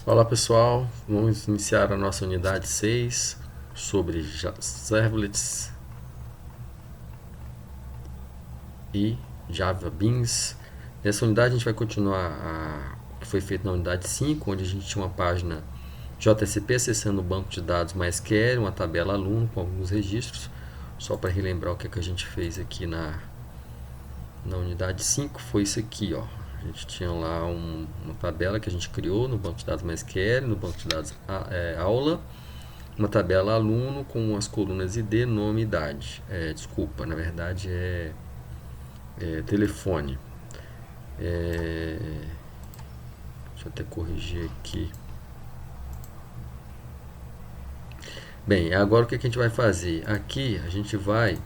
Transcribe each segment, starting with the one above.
Olá pessoal, vamos iniciar a nossa unidade 6 sobre servlets e Java Beans. Nessa unidade a gente vai continuar o que foi feito na unidade 5, onde a gente tinha uma página JSP acessando o banco de dados MySQL, uma tabela aluno com alguns registros. Só para relembrar o que a gente fez aqui na unidade 5, foi isso aqui, ó. A gente tinha lá uma tabela que a gente criou no banco de dados MySQL, no banco de dados aula, uma tabela aluno com as colunas ID, nome e idade. Desculpa, na verdade é telefone. Deixa eu até corrigir aqui. Bem, agora o que a gente vai fazer? Aqui a gente vai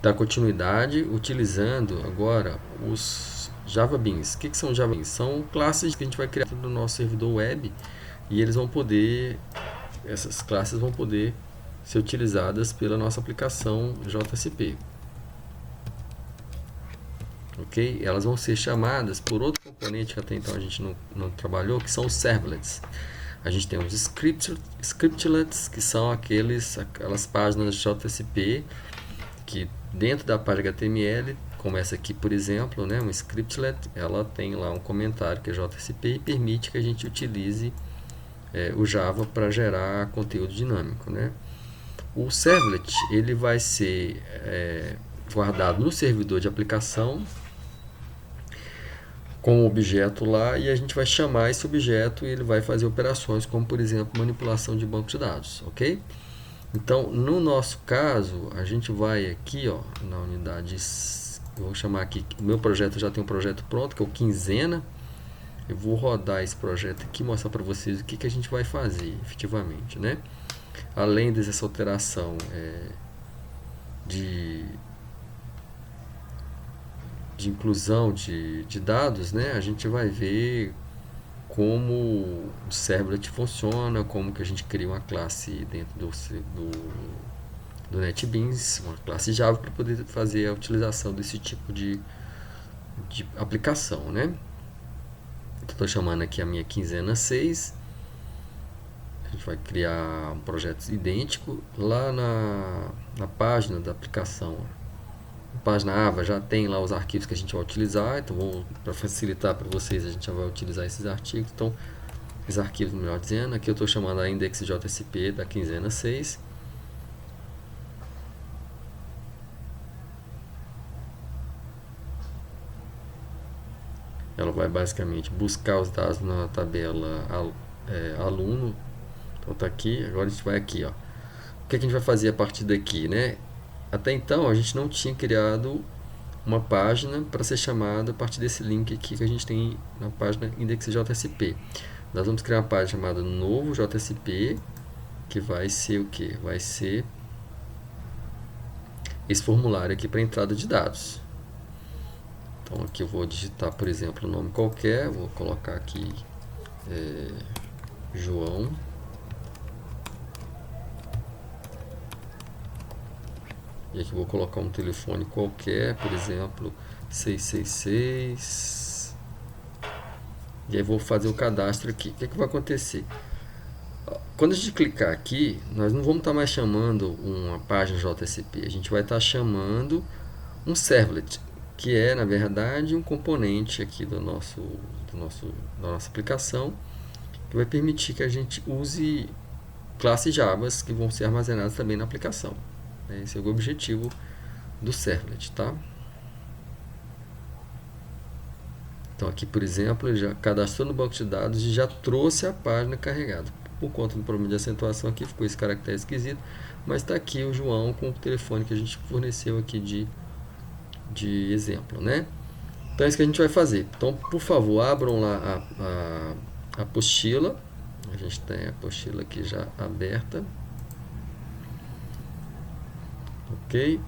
dar continuidade utilizando agora os Java Beans. O que são Java Beans? São classes que a gente vai criar no nosso servidor web e essas classes vão poder ser utilizadas pela nossa aplicação JSP. Ok? Elas vão ser chamadas por outro componente que até então a gente não trabalhou, que são os servlets. A gente tem os scriptlets, que são aquelas páginas JSP que dentro da página HTML, como essa aqui, por exemplo, né, um scriptlet, ela tem lá um comentário que é JSP e permite que a gente utilize o Java para gerar conteúdo dinâmico, né? O servlet ele vai ser guardado no servidor de aplicação com o objeto lá e a gente vai chamar esse objeto e ele vai fazer operações como, por exemplo, manipulação de banco de dados, ok? Então, no nosso caso, a gente vai aqui, ó, na unidade, eu vou chamar aqui, o meu projeto já tem um projeto pronto, que é o Quinzena. Eu vou rodar esse projeto aqui e mostrar para vocês o que a gente vai fazer efetivamente, né? Além dessa alteração de inclusão de dados, né, a gente vai ver como o servlet funciona, como que a gente cria uma classe dentro do NetBeans, uma classe Java para poder fazer a utilização desse tipo de aplicação, né? Estou chamando aqui a minha quinzena 6. A gente vai criar um projeto idêntico lá na página da aplicação. Na página Ava já tem lá os arquivos que a gente vai utilizar, então para facilitar para vocês a gente já vai utilizar esses artigos. Então, esses arquivos, melhor dizendo, aqui eu estou chamando a index.jsp da quinzena 6. Ela vai basicamente buscar os dados na tabela aluno. Então tá aqui, agora a gente vai aqui, ó. O que a gente vai fazer a partir daqui, né? Até então a gente não tinha criado uma página para ser chamada a partir desse link aqui que a gente tem na página index.jsp. Nós vamos criar uma página chamada novo JSP, que vai ser o que? Vai ser esse formulário aqui para entrada de dados. Então aqui eu vou digitar, por exemplo, um nome qualquer, vou colocar aqui João. E aqui eu vou colocar um telefone qualquer, por exemplo, 666. E aí vou fazer o cadastro aqui. O que vai acontecer? Quando a gente clicar aqui, nós não vamos estar mais chamando uma página JSP, a gente vai estar chamando um servlet, que é, na verdade, um componente aqui da nossa aplicação, que vai permitir que a gente use classes Javas que vão ser armazenadas também na aplicação. Esse é o objetivo do servlet, tá? Então aqui, por exemplo, ele já cadastrou no banco de dados e já trouxe a página carregada. Por conta do problema de acentuação aqui, ficou esse caractere esquisito, mas está aqui o João com o telefone que a gente forneceu aqui de exemplo, né? Então é isso que a gente vai fazer. Então, por favor, abram lá a apostila. A gente tem a apostila aqui já aberta. Ok?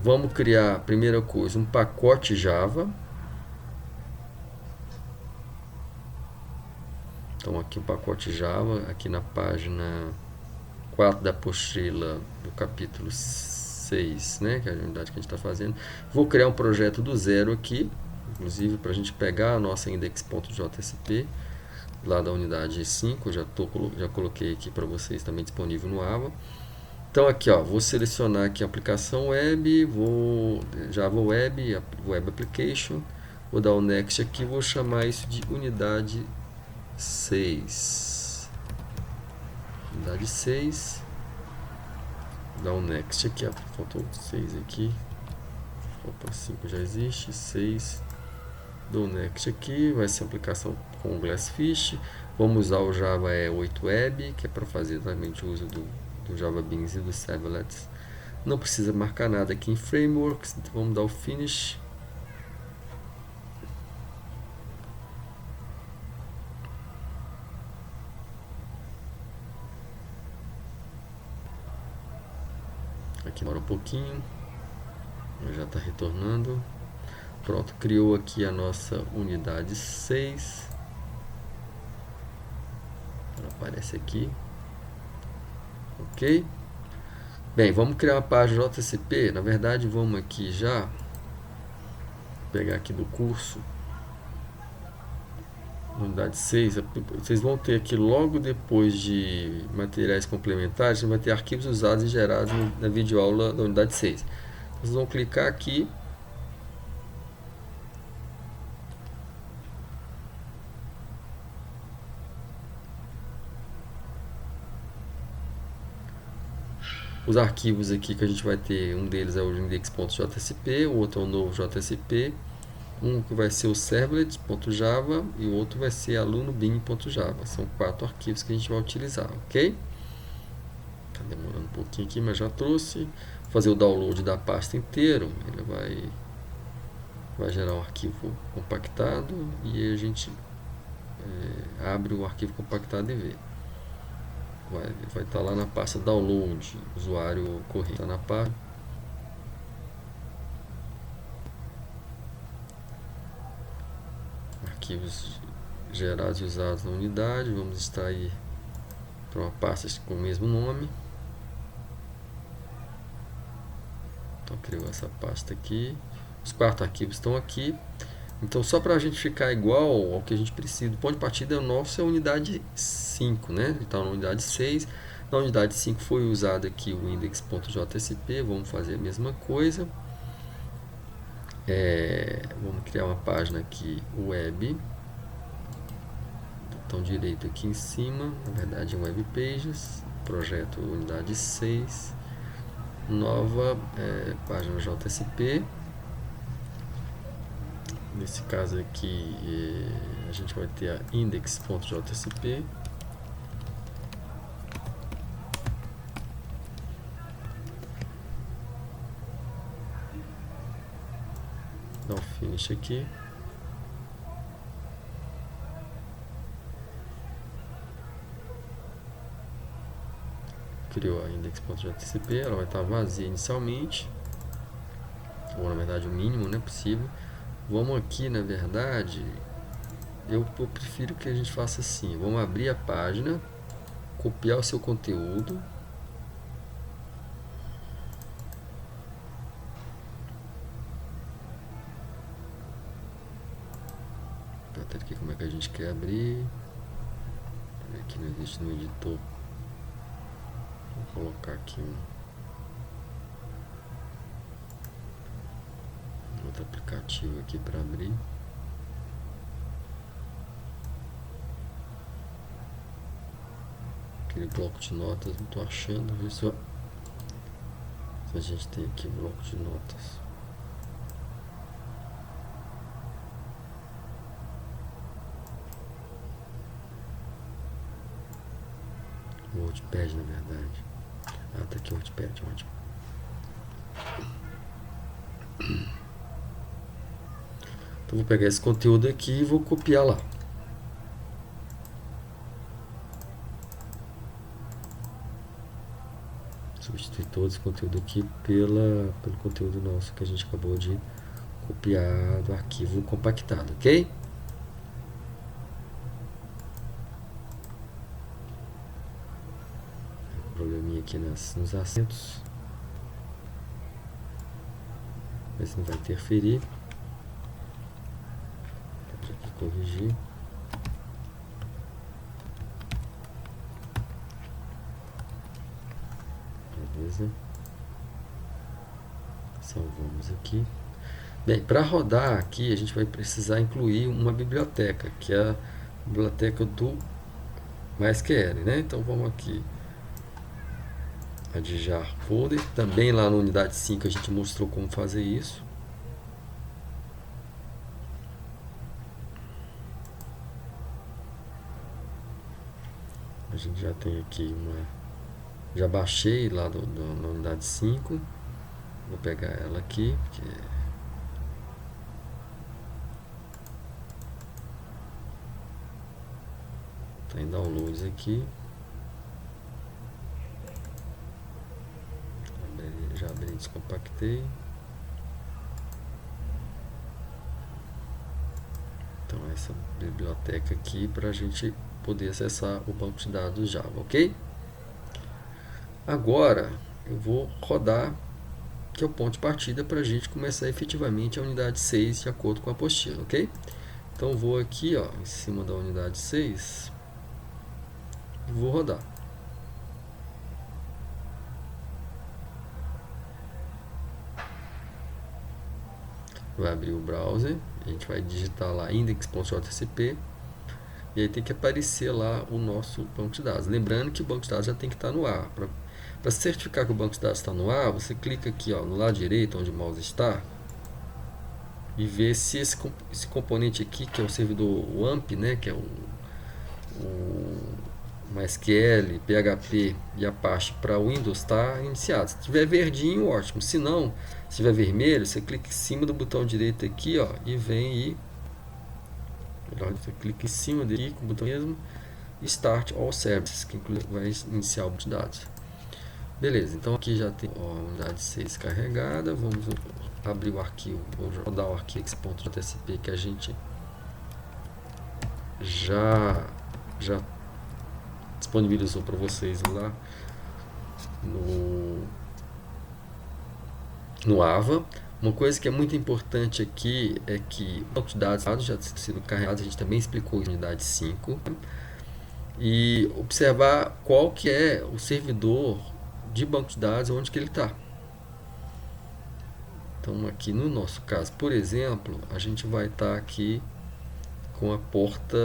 Vamos criar, primeira coisa, um pacote Java. Então aqui o pacote Java, aqui na página 4 da apostila do capítulo 6, né, que é a unidade que a gente está fazendo. Vou criar um projeto do zero aqui, inclusive para a gente pegar a nossa index.jsp lá da unidade 5, já coloquei aqui para vocês também disponível no AVA. Então aqui, ó, vou selecionar aqui a aplicação web, vou Java Web, Web Application, vou dar o Next aqui, vou chamar isso de unidade 6. Unidade 6. Vou dar um Next aqui, ó, faltou 6 aqui. Opa, 5 já existe, 6. Dou Next aqui, vai ser a aplicação com o Glassfish. Vamos usar o Java 8 Web, que é para fazer exatamente o uso do Java Beans e do Servlets. Não precisa marcar nada aqui em Frameworks, então vamos dar o Finish. Aqui demora um pouquinho, já está retornando. Pronto, criou aqui a nossa unidade 6. Ela aparece aqui. Ok? Bem, vamos criar uma página JSP. Na verdade, vamos aqui já pegar aqui do curso unidade 6. Vocês vão ter aqui logo depois de materiais complementares, vai ter arquivos usados e gerados na videoaula da unidade 6. Vocês vão clicar aqui. Os arquivos aqui que a gente vai ter, um deles é o index.jsp, o outro é o novo JSP, um que vai ser o servlet.java e o outro vai ser alunobin.java. São 4 arquivos que a gente vai utilizar, ok? Tá demorando um pouquinho aqui, mas já trouxe. Vou fazer o download da pasta inteiro, ele vai gerar um arquivo compactado e a gente abre o arquivo compactado e vê. Vai estar lá na pasta download, usuário corrente. Está na pasta. Arquivos gerados e usados na unidade. Vamos extrair para uma pasta com o mesmo nome. Então criou essa pasta aqui. Os 4 arquivos estão aqui. Então, só para a gente ficar igual ao que a gente precisa, o ponto de partida nosso é a unidade 5, né? Então, na unidade 6, na unidade 5 foi usado aqui o index.jsp, vamos fazer a mesma coisa. Vamos criar uma página aqui, web, botão direito aqui em cima, na verdade é web pages, projeto unidade 6, nova página JSP. Nesse caso aqui, a gente vai ter a index.jsp. Dá um finish aqui. Criou a index.jsp, ela vai estar vazia inicialmente, ou na verdade o mínimo, né, possível. Vamos aqui, na verdade, eu prefiro que a gente faça assim. Vamos abrir a página, copiar o seu conteúdo. Até aqui como é que a gente quer abrir. Aqui não existe no editor. Vou colocar aqui outro aplicativo aqui para abrir. Aquele bloco de notas, não estou achando, ver se a gente tem aqui bloco de notas. O WordPad, na verdade. Ah, tá aqui o WordPad, ótimo. Então vou pegar esse conteúdo aqui e vou copiar lá. Substituir todo esse conteúdo aqui pelo conteúdo nosso que a gente acabou de copiar do arquivo compactado, ok? Probleminha aqui nos acentos. Ver se não vai interferir. corrigir. Beleza. Salvamos aqui. Bem, para rodar aqui a gente vai precisar incluir uma biblioteca, que é a biblioteca do MySQL, né? Então vamos aqui, adijar folder. Também lá na unidade 5 a gente mostrou como fazer isso. A gente já tem aqui já baixei lá na unidade 5. Vou pegar ela aqui, porque está em downloads aqui. Já abri e descompactei. Então essa biblioteca aqui para a gente poder acessar o banco de dados Java, ok? Agora eu vou rodar, que é o ponto de partida para a gente começar efetivamente a unidade 6 de acordo com a apostila, ok? Então eu vou aqui, ó, em cima da unidade 6 e vou rodar. Vai abrir o browser, a gente vai digitar lá index.jspg e aí tem que aparecer lá o nosso banco de dados. Lembrando que o banco de dados já tem que estar no ar. Para certificar que o banco de dados está no ar, você clica aqui, ó, no lado direito, onde o mouse está, e vê se esse componente aqui, que é o servidor WAMP, né, que é o MySQL, PHP e Apache para Windows, está iniciado. Se tiver verdinho, ótimo. Se não, se tiver vermelho, você clica em cima do botão direito aqui, ó, e vem e você clica em cima dele com o botão mesmo, Start All Services, que vai iniciar o banco de dados. Beleza, então aqui já tem a unidade 6 carregada. Vamos abrir o arquivo, vou rodar o arquivo .jspg que a gente já disponibilizou para vocês lá no AVA. Uma coisa que é muito importante aqui é que o banco de dados já tem sido carregado, a gente também explicou em unidade 5, e observar qual que é o servidor de banco de dados, onde que ele está. Então aqui no nosso caso, por exemplo, a gente vai estar aqui com a porta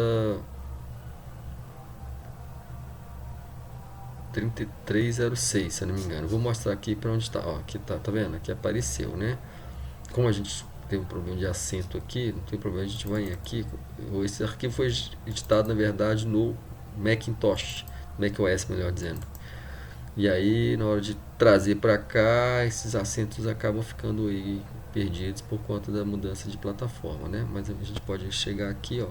3306, se eu não me engano. Vou mostrar aqui para onde está. Ó, aqui tá vendo? Aqui apareceu, né? Como a gente tem um problema de acento aqui, não tem problema, a gente vai aqui. Esse arquivo foi editado, na verdade, no Macintosh, macOS, melhor dizendo. E aí, na hora de trazer para cá, esses acentos acabam ficando aí perdidos por conta da mudança de plataforma, né? Mas a gente pode chegar aqui, ó,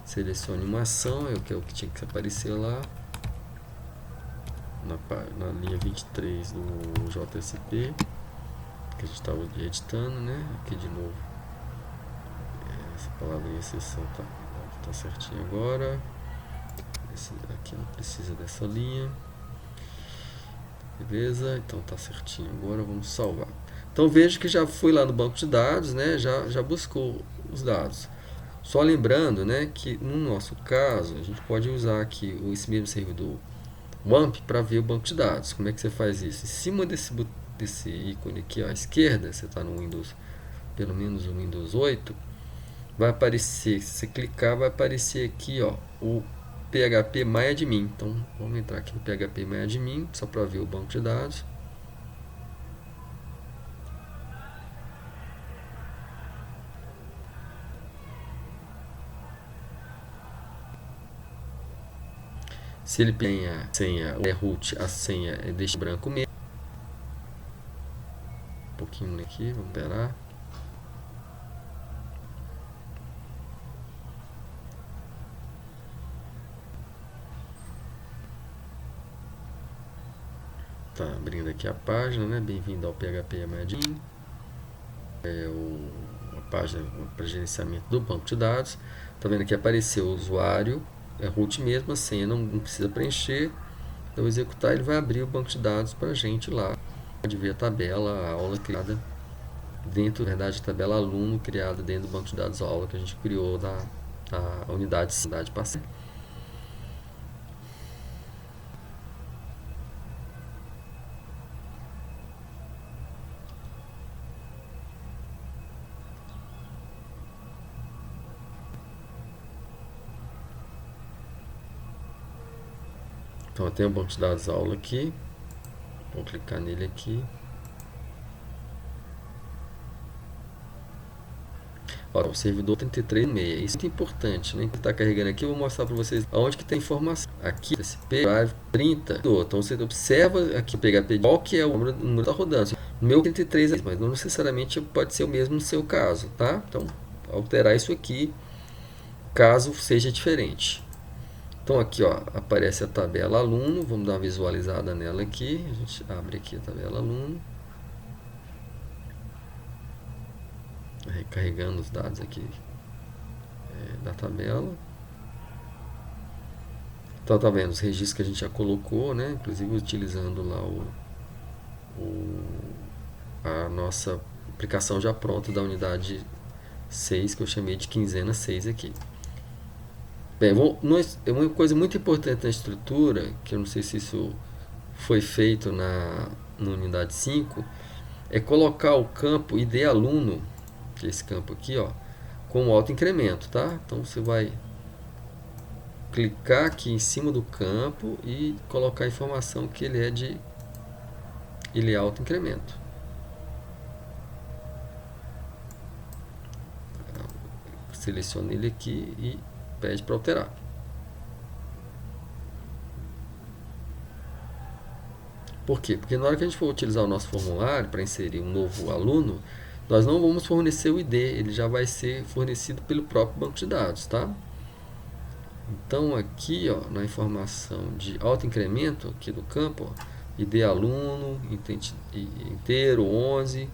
selecione uma ação, que é o que tinha que aparecer lá na linha 23 do JSP, que a gente estava editando, né? Aqui de novo, essa palavra em exceção tá certinho agora. Esse aqui não precisa dessa linha. Beleza, então tá certinho. Agora vamos salvar. Então veja que já foi lá no banco de dados, né? Já buscou os dados. Só lembrando, né, que no nosso caso a gente pode usar aqui esse mesmo servidor WAMP para ver o banco de dados. Como é que você faz isso? Em cima desse ícone aqui, ó, à esquerda, você está no Windows, pelo menos o Windows 8, vai aparecer, se você clicar, vai aparecer aqui, ó, o PHP MyAdmin. Então vamos entrar aqui no PHP MyAdmin só para ver o banco de dados. Se ele tem a senha, o root, a senha deixa branco mesmo. Um pouquinho aqui, vamos esperar. Tá abrindo aqui a página, né? Bem-vindo ao PHP MyAdmin. É a página para gerenciamento do banco de dados. Tá vendo que apareceu o usuário, é root mesmo, a senha não precisa preencher. Então, executar, ele vai abrir o banco de dados para a gente lá. Pode ver a tabela, a aula criada dentro, na verdade, a tabela aluno criada dentro do banco de dados aula que a gente criou a unidade parcial. Então eu tenho o banco de dados aula aqui, vou clicar nele aqui. Ó, o servidor 33.6, isso é muito importante, né? Está carregando aqui, eu vou mostrar para vocês aonde que tem informação. Aqui, TCP, Drive 30. Então você observa aqui, PHP, qual que é o número que está rodando. No meu 33 é, mas não necessariamente pode ser o mesmo no seu caso, tá? Então, alterar isso aqui, caso seja diferente. Então aqui, ó, aparece a tabela aluno, vamos dar uma visualizada nela aqui. A gente abre aqui a tabela aluno. Recarregando os dados aqui da tabela. Então tá vendo os registros que a gente já colocou, né? Inclusive utilizando lá a nossa aplicação já pronta da unidade 6, que eu chamei de quinzena 6 aqui. Bem, uma coisa muito importante na estrutura, que eu não sei se isso foi feito na unidade 5, é colocar o campo ID aluno, que é esse campo aqui, ó, com alto incremento, tá? Então você vai clicar aqui em cima do campo e colocar a informação que ele é alto incremento. Seleciona ele aqui e pede para alterar. Por quê? Porque na hora que a gente for utilizar o nosso formulário para inserir um novo aluno, nós não vamos fornecer o ID, ele já vai ser fornecido pelo próprio banco de dados, tá? Então aqui, ó, na informação de alto incremento aqui do campo, ó, ID aluno, inteiro, 11,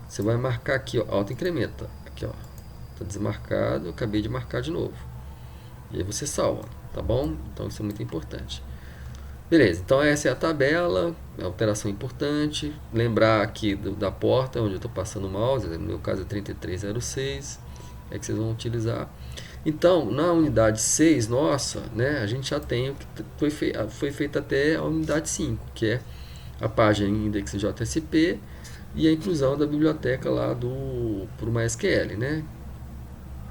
você vai marcar aqui, ó, alto incremento, aqui, ó, tá desmarcado, eu acabei de marcar de novo. E aí você salva, tá bom? Então isso é muito importante. Beleza, então essa é a tabela, alteração importante. Lembrar aqui da porta onde eu estou passando o mouse, no meu caso é 3306, é que vocês vão utilizar. Então, na unidade 6 nossa, né, a gente já tem o que foi feito até a unidade 5, que é a página index.jsp e a inclusão da biblioteca lá pro MySQL, né,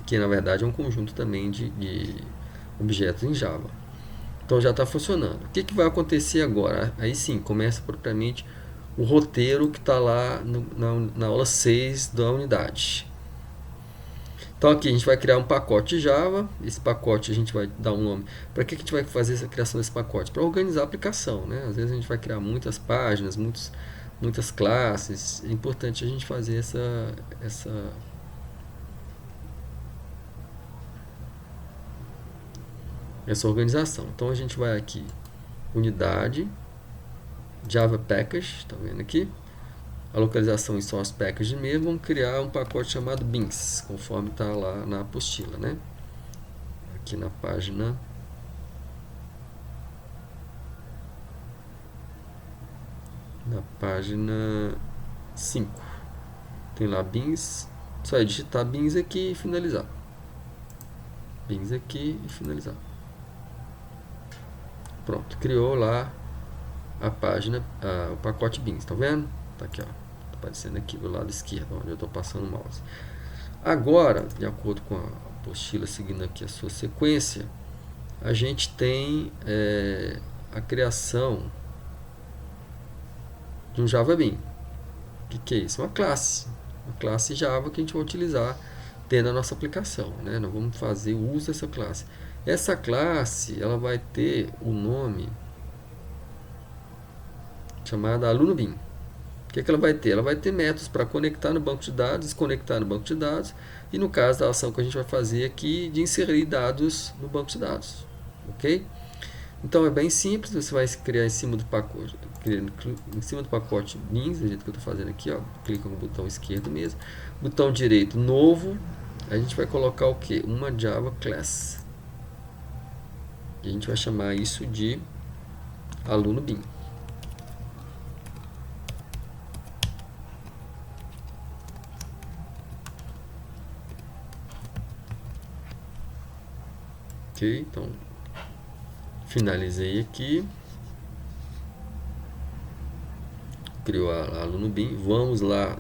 que na verdade é um conjunto também de objetos em Java. Então já está funcionando. O que vai acontecer agora? Aí sim, começa propriamente o roteiro que está lá na aula 6 da unidade. Então aqui a gente vai criar um pacote Java. Esse pacote a gente vai dar um nome. Para que a gente vai fazer essa criação desse pacote? Para organizar a aplicação, né? Às vezes a gente vai criar muitas páginas, muitas classes. É importante a gente fazer essa organização. Então a gente vai aqui, unidade, Java Package, tá vendo aqui? A localização em Source Package mesmo, vamos criar um pacote chamado beans, conforme está lá na apostila, né? Aqui na página na página 5 tem lá beans, só é digitar beans aqui e finalizar. Beans aqui e finalizar. Pronto, criou lá a página, o pacote beans, tá vendo? Tá aqui, ó, tá aparecendo aqui do lado esquerdo, onde eu estou passando o mouse. Agora, de acordo com a apostila, seguindo aqui a sua sequência, a gente tem a criação de um Java Bean. O que é isso? Uma classe Java que a gente vai utilizar dentro da nossa aplicação, né? Nós vamos fazer o uso dessa classe. Essa classe, ela vai ter o nome chamado aluno Bean. O que ela vai ter? Ela vai ter métodos para conectar no banco de dados, desconectar no banco de dados, e no caso da ação que a gente vai fazer aqui, de inserir dados no banco de dados. Ok? Então é bem simples, você vai criar em cima do pacote, beans, do jeito que eu estou fazendo aqui, ó, clica no botão esquerdo mesmo, botão direito novo, a gente vai colocar o que? Uma Java Class. E a gente vai chamar isso de aluno Bean. Ok, então finalizei aqui, criou a aluno bin. Vamos lá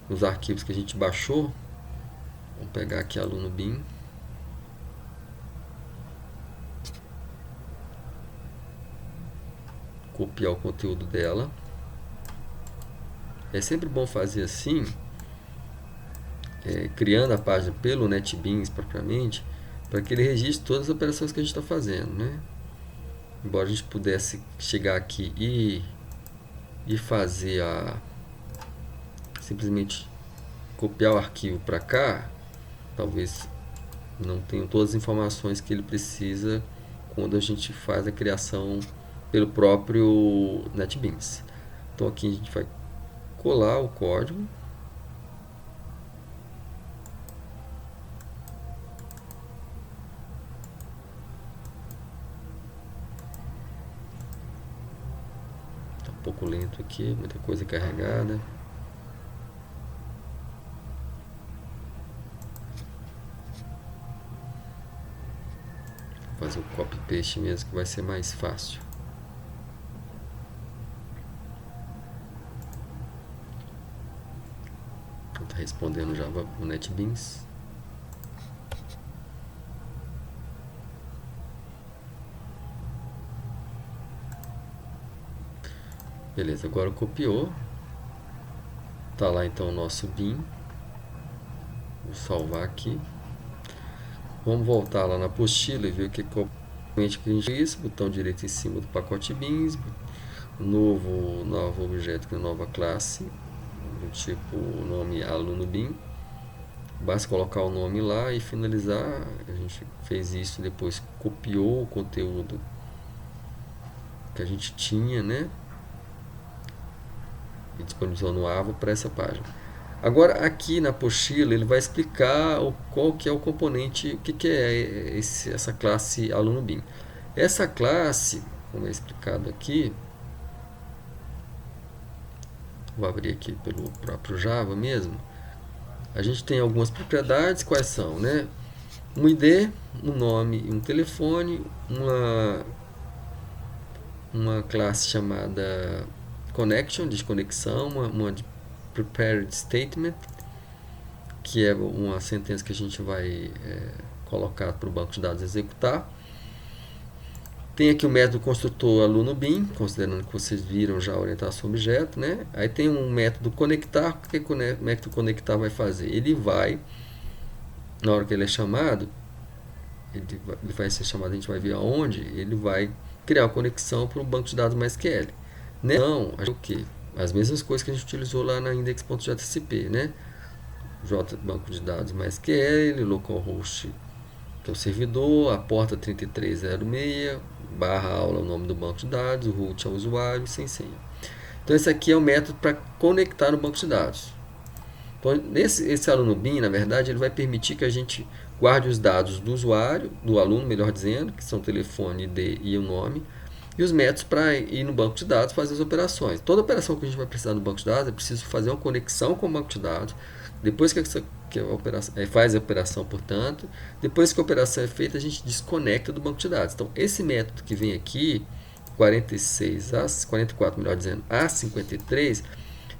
nos arquivos que a gente baixou, vamos pegar aqui a aluno bin, copiar o conteúdo dela. É sempre bom fazer assim, criando a página pelo NetBeans propriamente, para que ele registre todas as operações que a gente está fazendo, né? Embora a gente pudesse chegar aqui e fazer simplesmente copiar o arquivo para cá, talvez não tenha todas as informações que ele precisa quando a gente faz a criação pelo próprio NetBeans. Então aqui a gente vai colar o código, está um pouco lento aqui, muita coisa carregada. Vou fazer o copy paste mesmo, que vai ser mais fácil. Está respondendo já o NetBeans. Beleza, agora copiou. Tá lá então o nosso bin. Vou salvar aqui. Vamos voltar lá na apostila e ver o que a gente fez. Botão direito em cima do pacote bins. Novo objeto, nova classe, do tipo nome aluno bin. Basta colocar o nome lá e finalizar. A gente fez isso, depois copiou o conteúdo que a gente tinha, né? E disponibilizou no Ava para essa página. Agora aqui na apostila ele vai explicar qual que é o componente, o que é essa classe aluno bin. Essa classe, como é explicado aqui, vou abrir aqui pelo próprio Java mesmo. A gente tem algumas propriedades, quais são, né? Um ID, um nome e um telefone, uma classe chamada connection, de conexão, uma prepared statement, que é uma sentença que a gente vai colocar para o banco de dados executar. Tem aqui o método construtor aluno bin, considerando que vocês viram já a orientação objeto, né? Aí tem um método conectar. O que o método conectar vai fazer? Ele vai, na hora que ele é chamado, ele vai ser chamado, a gente vai ver aonde, ele vai criar a conexão para o banco de dados MySQL. Não, o que? As mesmas coisas que a gente utilizou lá na index.jcp, né? Banco de dados MySQL, localhost, que é o servidor, a porta 3306, /aula, o nome do banco de dados, o root é o usuário, sem senha. Então esse aqui é o método para conectar no banco de dados. Então esse aluno bin, na verdade, ele vai permitir que a gente guarde os dados do usuário, do aluno, melhor dizendo, que são o telefone, ID e o nome, e os métodos para ir no banco de dados fazer as operações. Toda operação que a gente vai precisar no banco de dados é preciso fazer uma conexão com o banco de dados. Depois que a operação, faz a operação, portanto, depois que a operação é feita, a gente desconecta do banco de dados. Então, esse método que vem aqui, 44, melhor dizendo, a 53,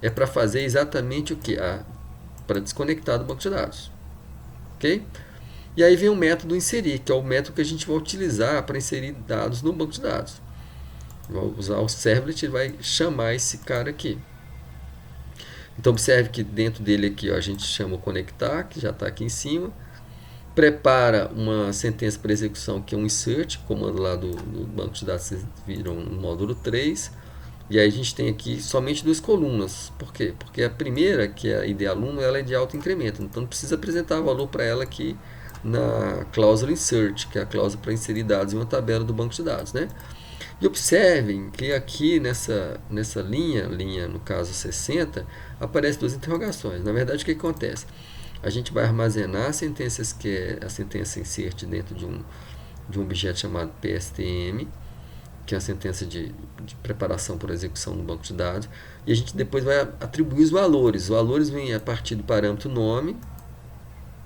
é para fazer exatamente o que? Para desconectar do banco de dados. Ok? E aí vem o método inserir, que é o método que a gente vai utilizar para inserir dados no banco de dados. Vai usar o servlet e vai chamar esse cara aqui. Então observe que dentro dele aqui, ó, a gente chama o conectar, que já está aqui em cima. Prepara uma sentença para execução, que é um insert, comando lá do banco de dados, vocês viram no módulo 3. E aí a gente tem aqui somente duas colunas. Por quê? Porque a primeira, que é a ID aluno, ela é de alto incremento. Então não precisa apresentar valor para ela aqui na cláusula insert, que é a cláusula para inserir dados em uma tabela do banco de dados, né? E observem que aqui nessa linha no caso 60, aparecem duas interrogações. Na verdade, o que acontece? A gente vai armazenar sentenças, que é a sentença insert dentro de um objeto chamado PSTM, que é a sentença de preparação para execução no banco de dados, e a gente depois vai atribuir os valores. Os valores vêm a partir do parâmetro nome,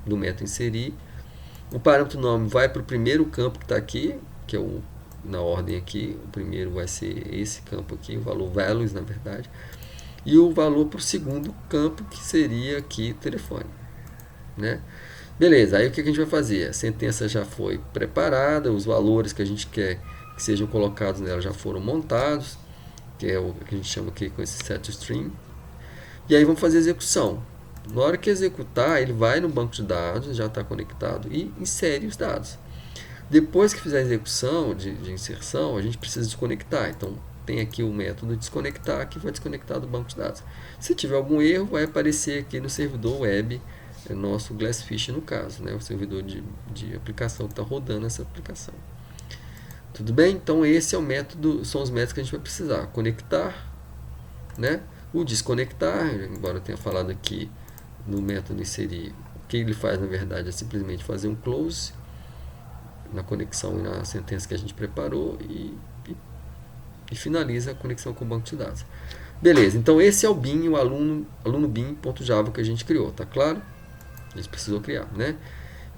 do método inserir, O parâmetro nome vai para o primeiro campo que está aqui, que é na ordem aqui. O primeiro vai ser esse campo aqui, o valor values, na verdade. E o valor para o segundo campo, que seria aqui telefone. Né? Beleza, aí o que a gente vai fazer? A sentença já foi preparada, os valores que a gente quer que sejam colocados nela já foram montados, que é o que a gente chama aqui com esse setString. E aí vamos fazer a execução. Na hora que executar, ele vai no banco de dados, já está conectado, e insere os dados. Depois que fizer a execução de inserção, a gente precisa desconectar. Então, tem aqui o método desconectar, que vai desconectar do banco de dados. Se tiver algum erro, vai aparecer aqui no servidor web, nosso Glassfish no caso, né? O servidor de aplicação que está rodando essa aplicação. Tudo bem? Então, esse é o método, são os métodos que a gente vai precisar. Conectar, né? O desconectar, embora eu tenha falado aqui no método inserir, o que ele faz na verdade é simplesmente fazer um close na conexão e na sentença que a gente preparou e finaliza a conexão com o banco de dados. Beleza, então esse é o bin, o aluno bin.java que a gente criou, tá claro? A gente precisou criar, né?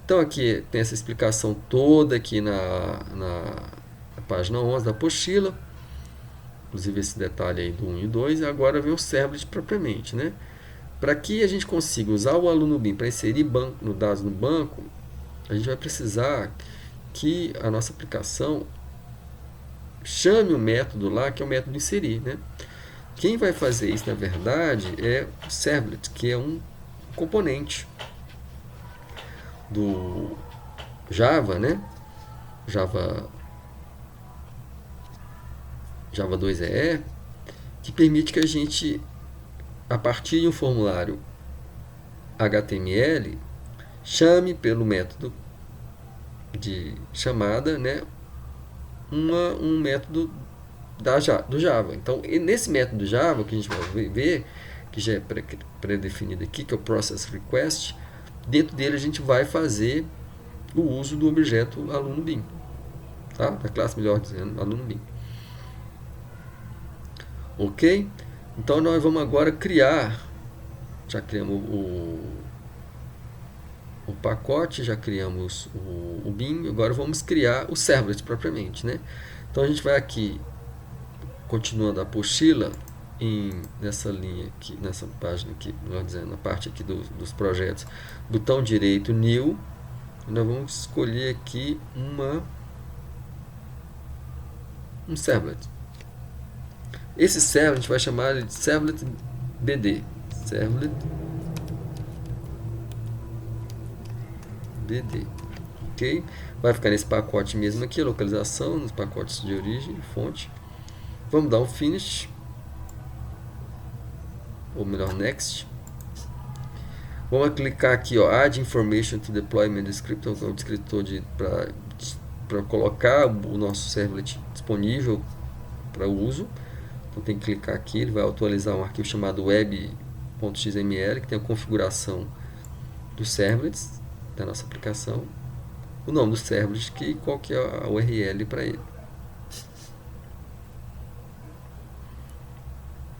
Então aqui tem essa explicação toda aqui na página 11 da apostila, inclusive esse detalhe aí do 1 e 2, e agora vem o servlet propriamente, né? Para que a gente consiga usar o aluno bin para inserir dados no banco, a gente vai precisar que a nossa aplicação chame o método lá, que é o método inserir, né? Quem vai fazer isso, na verdade, é o servlet, que é um componente do Java, né? Java 2EE, que permite que a gente, a partir de um formulário HTML, chame pelo método de chamada, né, um método do Java. Então, nesse método Java, que a gente vai ver, que já é pré-definido aqui, que é o Process Request, dentro dele a gente vai fazer o uso do objeto aluno bin, tá? Da classe, melhor dizendo, aluno bin. Ok? Então, nós vamos agora criar, já criamos o pacote, já criamos o bin, agora vamos criar o servlet propriamente, né? Então a gente vai aqui, continuando a apostila, nessa linha aqui, nessa página aqui, melhor dizendo, na parte aqui dos projetos, botão direito New, e nós vamos escolher aqui um servlet. Esse servlet a gente vai chamar de servlet BD, servlet BD, ok? Vai ficar nesse pacote mesmo aqui, localização, nos pacotes de origem, fonte. Vamos dar um finish, ou melhor, next. Vamos clicar aqui, ó, add information to deployment descriptor, que é o descritor para colocar o nosso servlet disponível para uso. Então tem que clicar aqui, ele vai atualizar um arquivo chamado web.xml, que tem a configuração dos servlets da nossa aplicação, o nome do servlet e qual que é a URL para ele.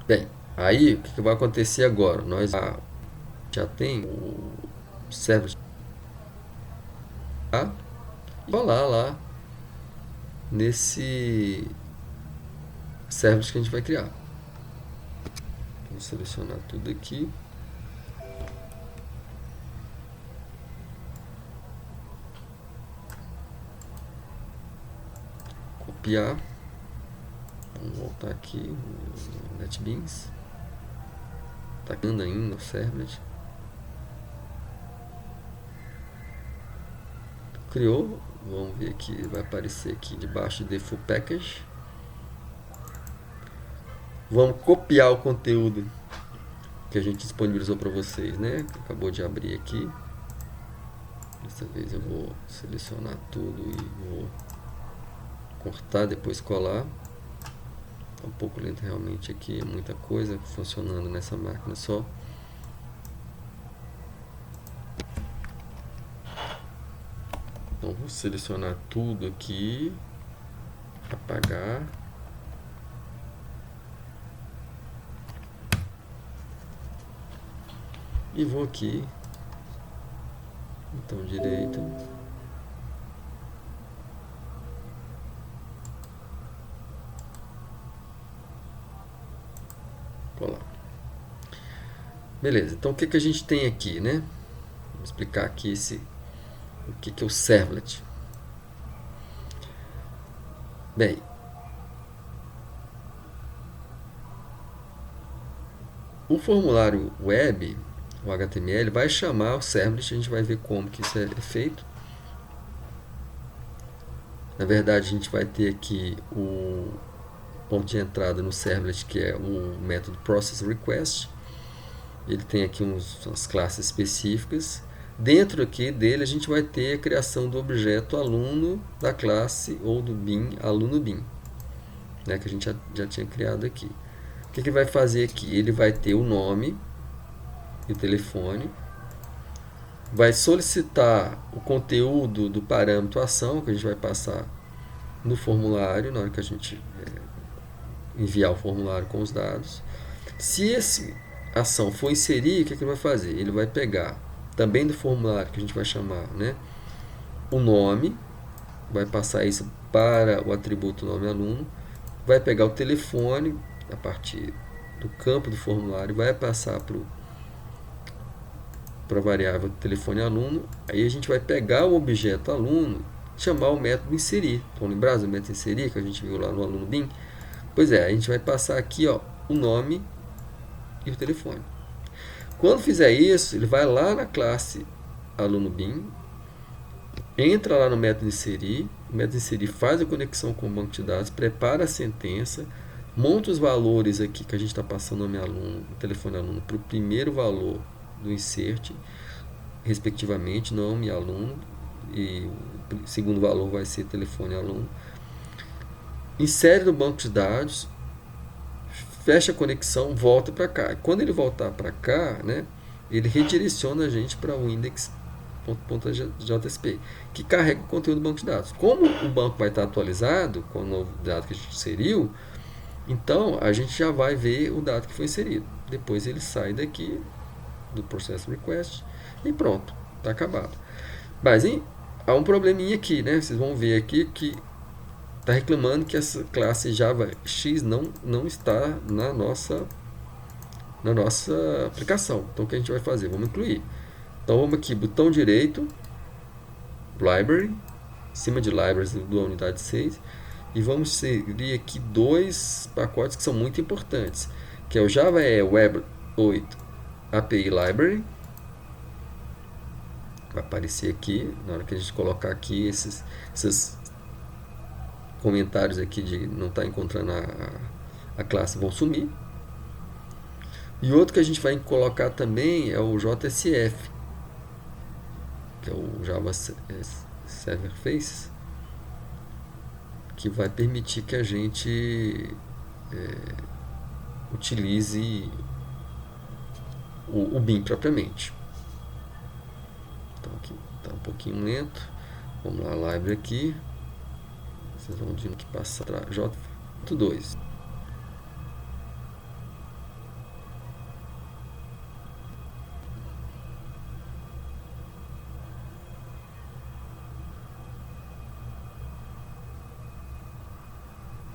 Bem, aí o que vai acontecer agora? Nós já tem o servlet, tá? E colar lá nesse servlet que a gente vai criar. Vou selecionar tudo aqui. Copiar. Vamos voltar aqui no NetBeans. Está criando ainda o servlet. Criou. Vamos ver aqui, vai aparecer aqui debaixo de Default Package. Vamos copiar o conteúdo que a gente disponibilizou para vocês, né? Que acabou de abrir aqui. Dessa vez eu vou selecionar tudo e vou cortar, depois colar. Tá um pouco lento realmente aqui, é muita coisa funcionando nessa máquina só. Então vou selecionar tudo aqui, apagar. E vou aqui, botão direito, Beleza, então o que a gente tem aqui, né? Vou explicar aqui o que é o servlet. Bem, o formulário web, o HTML, vai chamar o servlet, a gente vai ver como que isso é feito. Na verdade, a gente vai ter aqui o ponto de entrada no servlet, que é o método processRequest. Ele tem aqui umas classes específicas. Dentro aqui dele, a gente vai ter a criação do objeto aluno da classe ou do bin aluno bin, né, que a gente já tinha criado aqui. O que ele vai fazer aqui? Ele vai ter o nome e o telefone, vai solicitar o conteúdo do parâmetro ação, que a gente vai passar no formulário, na hora que a gente enviar o formulário com os dados. Se essa ação for inserir, o que ele vai fazer? Ele vai pegar também do formulário, que a gente vai chamar, né, o nome, vai passar isso para o atributo nome aluno, vai pegar o telefone a partir do campo do formulário, vai passar para a variável telefone aluno, aí a gente vai pegar o objeto aluno, chamar o método inserir. Estão lembrados do método inserir que a gente viu lá no aluno bin? Pois é, a gente vai passar aqui, ó, o nome e o telefone. Quando fizer isso, ele vai lá na classe aluno bin, entra lá no método inserir, o método inserir faz a conexão com o banco de dados, prepara a sentença, monta os valores aqui que a gente está passando o nome aluno, o telefone aluno, para o primeiro valor do insert, respectivamente, nome aluno, e o segundo valor vai ser telefone aluno. Insere no banco de dados, fecha a conexão, volta para cá. Quando ele voltar para cá, né, ele redireciona a gente para o index.jsp, que carrega o conteúdo do banco de dados. Como o banco vai estar atualizado com o novo dado que a gente inseriu, então a gente já vai ver o dado que foi inserido. Depois ele sai daqui do processo request e pronto, está acabado. Mas há um probleminha aqui, né? Vocês vão ver aqui que está reclamando que essa classe Java X não está na nossa aplicação. Então o que a gente vai fazer? Vamos incluir. Então vamos aqui, botão direito, Library, em cima de Libraries da unidade 6, e vamos inserir aqui dois pacotes que são muito importantes, que é o Java EE Web 8 API Library. Vai aparecer aqui, na hora que a gente colocar aqui esses comentários aqui de não estar encontrando a classe vão sumir. E outro que a gente vai colocar também é o JSF, que é o Java Server Faces, que vai permitir que a gente utilize o bin propriamente. Então aqui está um pouquinho lento. Vamos lá, library aqui. Vocês vão ter que passar para J2.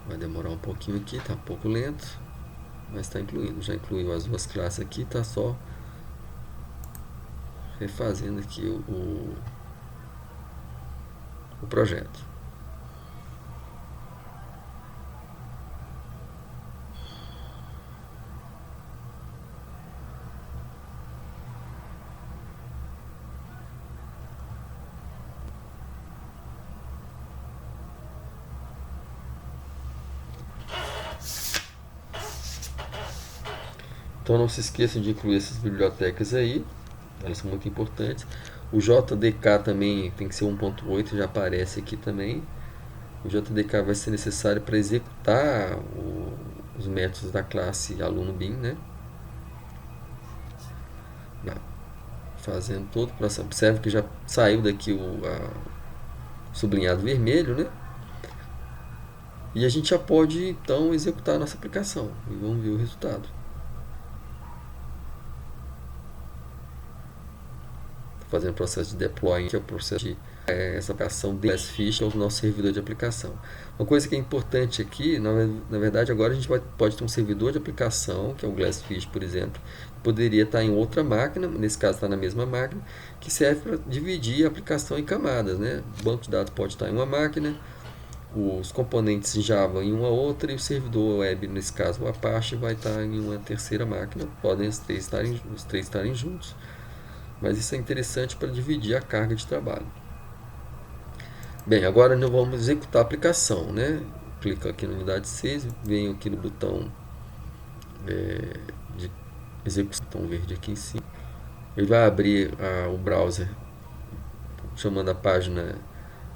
Vai demorar um pouquinho aqui, está um pouco lento, mas está incluindo. Já incluiu as duas classes aqui, está só refazendo aqui o projeto. Então não se esqueçam de incluir essas bibliotecas aí, elas são muito importantes. O JDK também tem que ser 1.8, já aparece aqui também. O JDK vai ser necessário para executar os métodos da classe aluno bin, né? Fazendo todo o processo. Observe que já saiu daqui o sublinhado vermelho, né? E a gente já pode então executar a nossa aplicação e vamos ver o resultado. Fazendo o processo de deploy, que é o processo de essa aplicação de Glassfish, que é o nosso servidor de aplicação. Uma coisa que é importante aqui, na verdade agora a gente pode ter um servidor de aplicação, que é o Glassfish, por exemplo, poderia estar em outra máquina, nesse caso está na mesma máquina, que serve para dividir a aplicação em camadas, né? O banco de dados pode estar em uma máquina, os componentes Java em uma outra, e o servidor web, nesse caso o Apache, vai estar em uma terceira máquina. Podem os três estarem juntos, mas isso é interessante para dividir a carga de trabalho. Bem, agora nós vamos executar a aplicação, né? Clico aqui na unidade 6, venho aqui no botão de execução verde aqui em cima. Ele vai abrir o browser chamando a página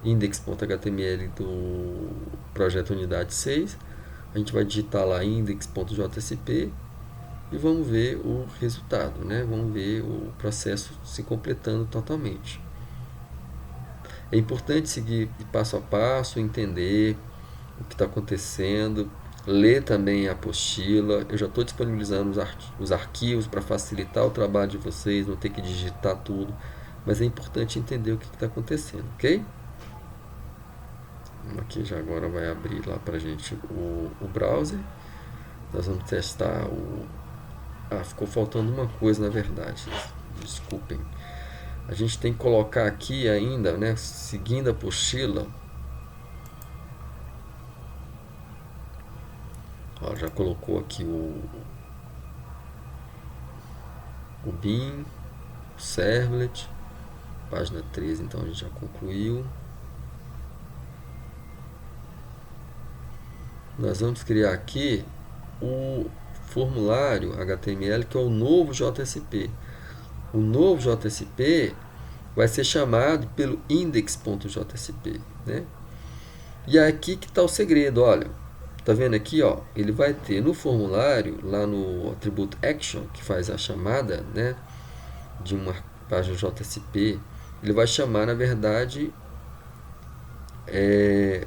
index.html do projeto unidade 6. A gente vai digitar lá index.jsp e vamos ver o resultado, né? Vamos ver o processo se completando totalmente. É importante seguir passo a passo, entender o que está acontecendo, ler também a apostila. Eu já estou disponibilizando os arquivos para facilitar o trabalho de vocês, não ter que digitar tudo, mas é importante entender o que está acontecendo, ok? Aqui já agora vai abrir lá para a gente o browser. Nós vamos testar o... ficou faltando uma coisa na verdade, desculpem. A gente tem que colocar aqui ainda, né, seguindo a apostila. Ó, já colocou aqui o bin, o servlet, página 13, então a gente já concluiu. Nós vamos criar aqui o formulário HTML, que é o novo JSP. O novo JSP vai ser chamado pelo index.jsp, né? E é aqui que está o segredo, olha. Tá vendo aqui, ó? Ele vai ter no formulário, lá no atributo action, que faz a chamada, né, de uma página JSP, ele vai chamar, na verdade,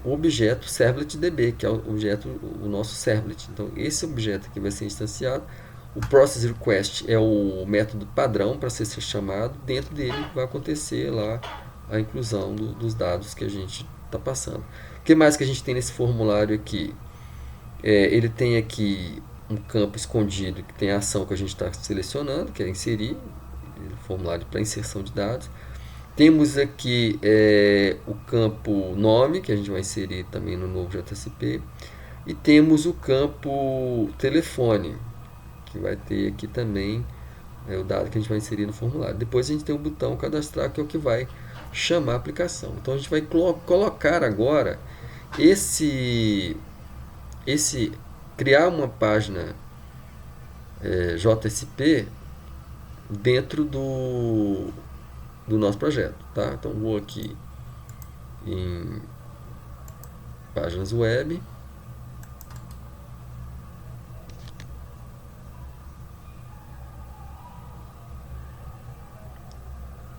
o objeto servletDB, que é o nosso servlet. Então, esse objeto aqui vai ser instanciado. O process request é o método padrão para ser chamado. Dentro dele vai acontecer lá a inclusão dos dados que a gente está passando. O que mais que a gente tem nesse formulário aqui? Ele tem aqui um campo escondido que tem a ação que a gente está selecionando, que é inserir, formulário para inserção de dados. Temos aqui o campo nome, que a gente vai inserir também no novo JSP. E temos o campo telefone, que vai ter aqui também o dado que a gente vai inserir no formulário. Depois a gente tem o botão cadastrar, que é o que vai chamar a aplicação. Então a gente vai colocar agora criar uma página JSP dentro do nosso projeto, tá? Então vou aqui em páginas web,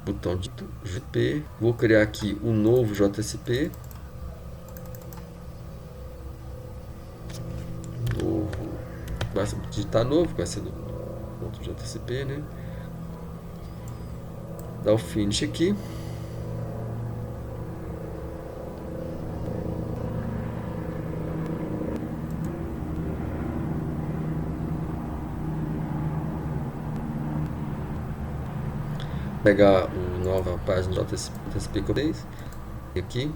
botão de JP, vou criar aqui um novo JSP, basta digitar novo, vai ser do outro JSP, né? Dá o finish aqui. Pegar a nova página JSP que eu fiz aqui.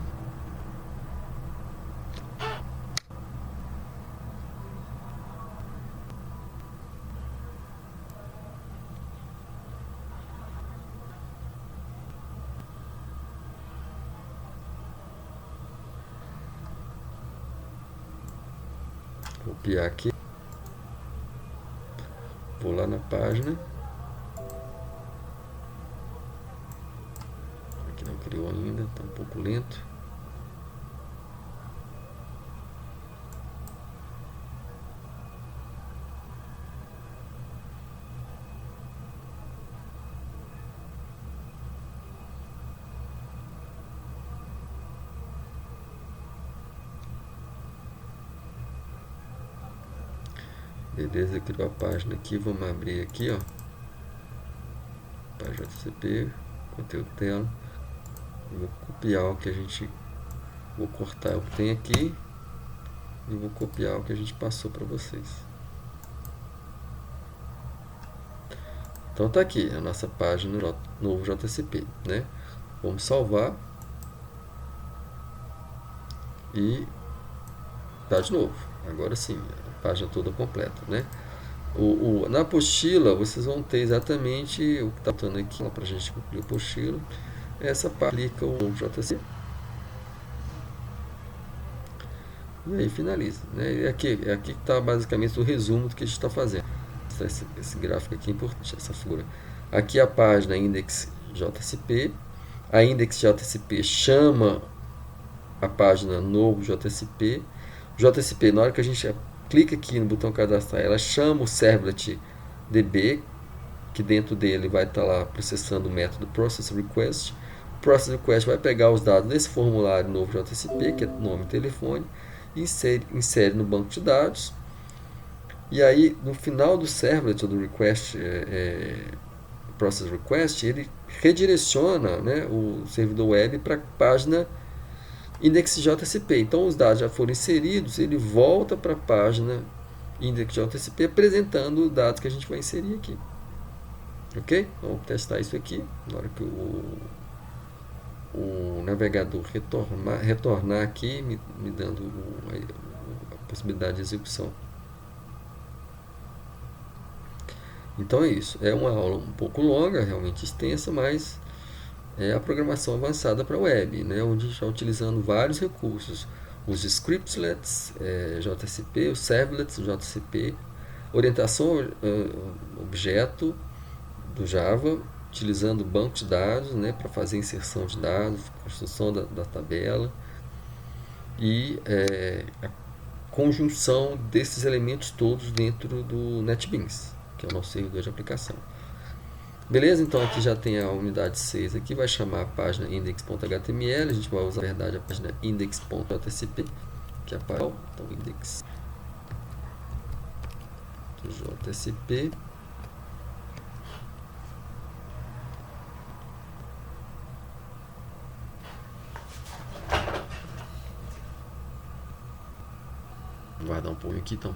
Copiar aqui. Vou lá na página. Aqui não criou ainda, está um pouco lento. Beleza, criou a página aqui, vamos abrir aqui, ó. Página JSP, conteúdo tela. Vou copiar o que a gente... Vou cortar o que tem aqui e vou copiar o que a gente passou para vocês. Então está aqui a nossa página novo JCP, né? Vamos salvar e tá de novo. Agora sim, a página toda completa, né? Na apostila vocês vão ter exatamente o que está faltando aqui para a gente concluir a apostila. Essa parte clica o novo JCP e aí finaliza, né? E aqui que está basicamente o resumo do que a gente está fazendo. Esse gráfico aqui é importante, essa figura. Aqui a página index JCP. A index JCP chama a página novo JCP. JCP, na hora que a gente clica aqui no botão cadastrar, ela chama o servlet DB, que dentro dele vai estar lá processando o método process request. O process request vai pegar os dados desse formulário novo JCP, que é nome e telefone, e insere no banco de dados. E aí, no final do servlet ou do request, process request, ele redireciona, né, o servidor web para a página index.jcp. Então, os dados já foram inseridos, ele volta para a página index.jcp apresentando os dados que a gente vai inserir aqui. Ok? Vamos testar isso aqui. Na hora que o navegador retornar aqui, me dando a possibilidade de execução. Então é isso. É uma aula um pouco longa, realmente extensa, mas é a programação avançada para a web, né, onde a gente está utilizando vários recursos. Os scriptlets, JCP, os servlets, JCP, orientação objeto do Java, utilizando banco de dados, né, para fazer inserção de dados, construção da tabela e a conjunção desses elementos todos dentro do NetBeans, que é o nosso servidor de aplicação. Beleza? Então aqui já tem a unidade 6 aqui, vai chamar a página index.html, a gente vai usar, na verdade, a página index.jcp, que é a página, então index.jcp. Vou guardar um pouquinho aqui, então.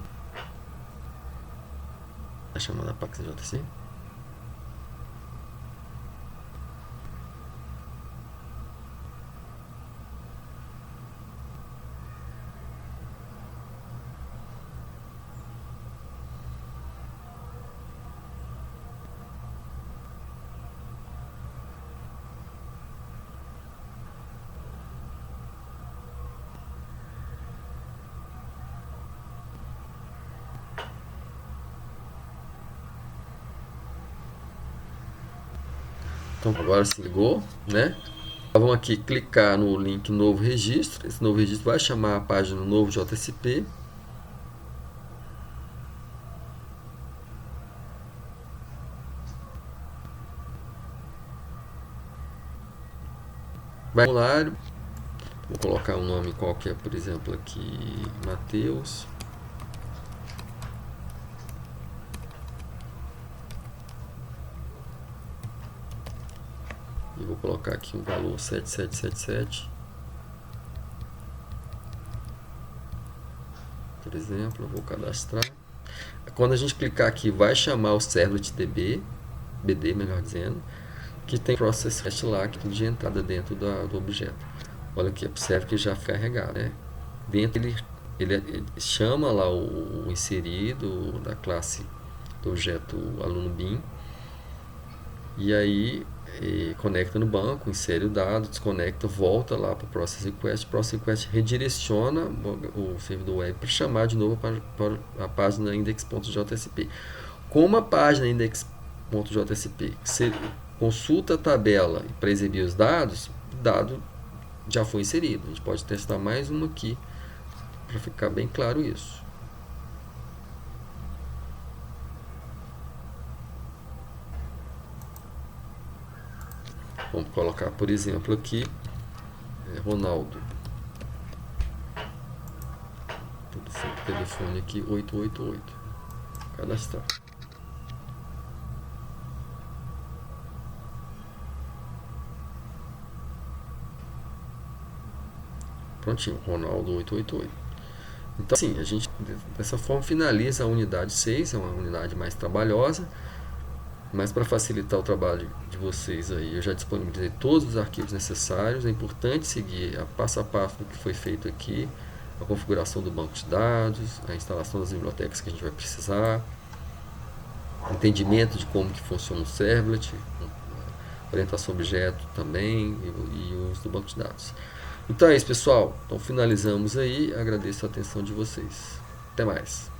Tá chamando a página JC? Então agora se ligou, né? Vamos aqui clicar no link novo registro. Esse novo registro vai chamar a página novo JCP. Vai formulário. Vou colocar um nome qualquer, por exemplo, aqui Matheus. E vou colocar aqui um valor 7777. Por exemplo, eu vou cadastrar. Quando a gente clicar aqui, vai chamar o servlet BD, melhor dizendo, que tem process hash lá, que é tudo de entrada dentro do objeto. Olha aqui, observe que já carregar, né? Dentro ele chama lá o inserido da classe do objeto aluno bin, e aí conecta no banco, insere o dado, desconecta, volta lá para o process request. O process request redireciona o servidor web para chamar de novo para a página index.jcp. Como a página index.jcp consulta a tabela para exibir os dados, o dado já foi inserido. A gente pode testar mais uma aqui para ficar bem claro isso. Vamos colocar, por exemplo, aqui Ronaldo. Telefone aqui 888. Cadastrar. Prontinho, Ronaldo 888. Então, assim, a gente dessa forma finaliza a unidade 6, é uma unidade mais trabalhosa, Mas para facilitar o trabalho de vocês aí, eu já disponibilizei todos os arquivos necessários. É importante seguir a passo a passo do que foi feito aqui, a configuração do banco de dados, a instalação das bibliotecas que a gente vai precisar, entendimento de como que funciona o servlet, orientação objeto também e o uso do banco de dados. Então é isso, pessoal. Então finalizamos aí. Agradeço a atenção de vocês. Até mais.